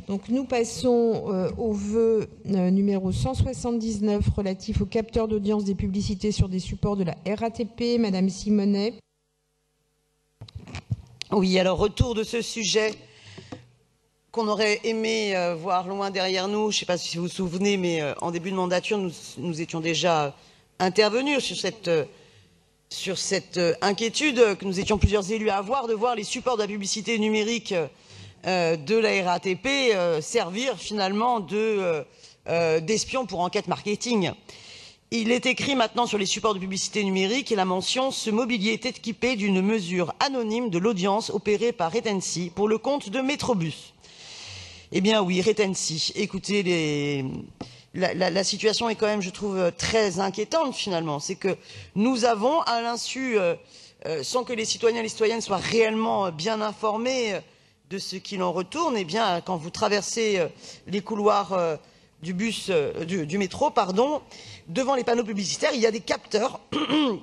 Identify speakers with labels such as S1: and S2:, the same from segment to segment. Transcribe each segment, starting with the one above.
S1: Donc nous passons au vœu numéro 179 relatif au capteur d'audience des publicités sur des supports de la RATP. Madame Simonet.
S2: Oui, alors retour de ce sujet qu'on aurait aimé voir loin derrière nous. Je ne sais pas si vous vous souvenez, mais en début de mandature, nous étions déjà intervenus sur cette inquiétude que nous étions plusieurs élus à avoir, de voir les supports de la publicité numérique de la RATP servir finalement d'espions pour enquête marketing. Il est écrit maintenant sur les supports de publicité numérique et la mention « Ce mobilier est équipé d'une mesure anonyme de l'audience opérée par Retensi pour le compte de Métrobus ». Eh bien oui, Retensi. Écoutez, la situation est quand même, je trouve, très inquiétante finalement. C'est que nous avons, à l'insu, sans que les citoyens et les citoyennes soient réellement bien informés de ce qu'il en retourne, eh bien, quand vous traversez les couloirs du métro, pardon, devant les panneaux publicitaires, il y a des capteurs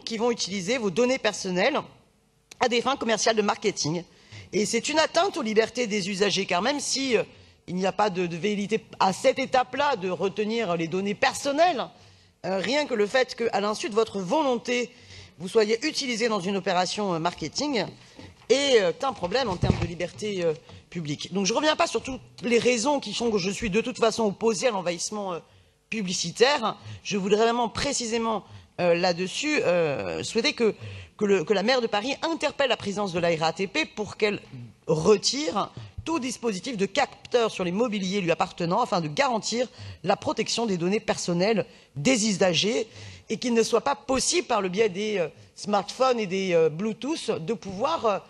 S2: qui vont utiliser vos données personnelles à des fins commerciales de marketing. Et c'est une atteinte aux libertés des usagers, car même si il n'y a pas de velléité à cette étape-là de retenir les données personnelles, rien que le fait qu'à l'insu de votre volonté, vous soyez utilisé dans une opération marketing est un problème en termes de liberté publique. Donc je ne reviens pas sur toutes les raisons qui font que je suis de toute façon opposé à l'envahissement publicitaire. Je voudrais vraiment précisément là-dessus souhaiter que la maire de Paris interpelle la présidence de la RATP pour qu'elle retire tout dispositif de capteur sur les mobiliers lui appartenant afin de garantir la protection des données personnelles des usagers et qu'il ne soit pas possible par le biais des smartphones et des Bluetooth de pouvoir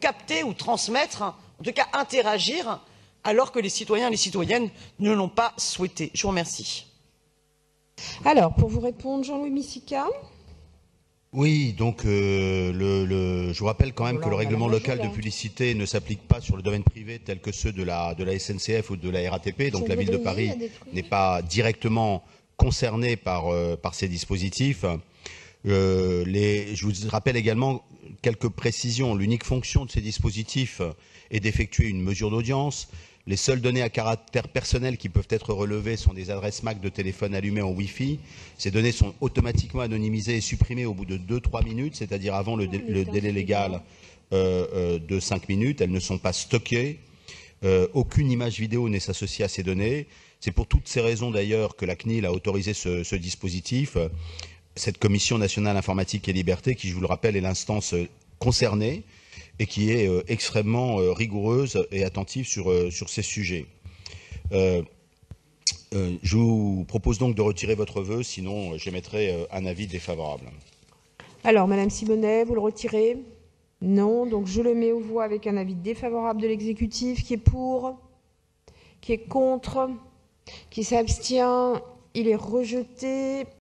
S2: capter ou transmettre, en tout cas interagir, alors que les citoyens et les citoyennes ne l'ont pas souhaité. Je vous remercie.
S1: Alors, pour vous répondre, Jean-Louis Missica.
S3: Oui, donc je vous rappelle quand même que le règlement local de publicité ne s'applique pas sur le domaine privé tel que ceux de la SNCF ou de la RATP, donc la ville de Paris n'est pas directement concernée par ces dispositifs. Je vous rappelle également quelques précisions. L'unique fonction de ces dispositifs est d'effectuer une mesure d'audience. Les seules données à caractère personnel qui peuvent être relevées sont des adresses MAC de téléphone allumées en Wi-Fi. Ces données sont automatiquement anonymisées et supprimées au bout de 2-3 minutes, c'est-à-dire avant le délai légal de 5 minutes. Elles ne sont pas stockées. Aucune image vidéo n'est associée à ces données. C'est pour toutes ces raisons d'ailleurs que la CNIL a autorisé ce dispositif. Cette Commission nationale informatique et liberté, qui, je vous le rappelle, est l'instance concernée, et qui est extrêmement rigoureuse et attentive sur ces sujets. Je vous propose donc de retirer votre vœu, sinon j'émettrai un avis défavorable.
S1: Alors, Madame Simonet, vous le retirez? Non, donc je le mets aux voix avec un avis défavorable de l'exécutif. Qui est pour? Qui est contre? Qui s'abstient? Il est rejeté.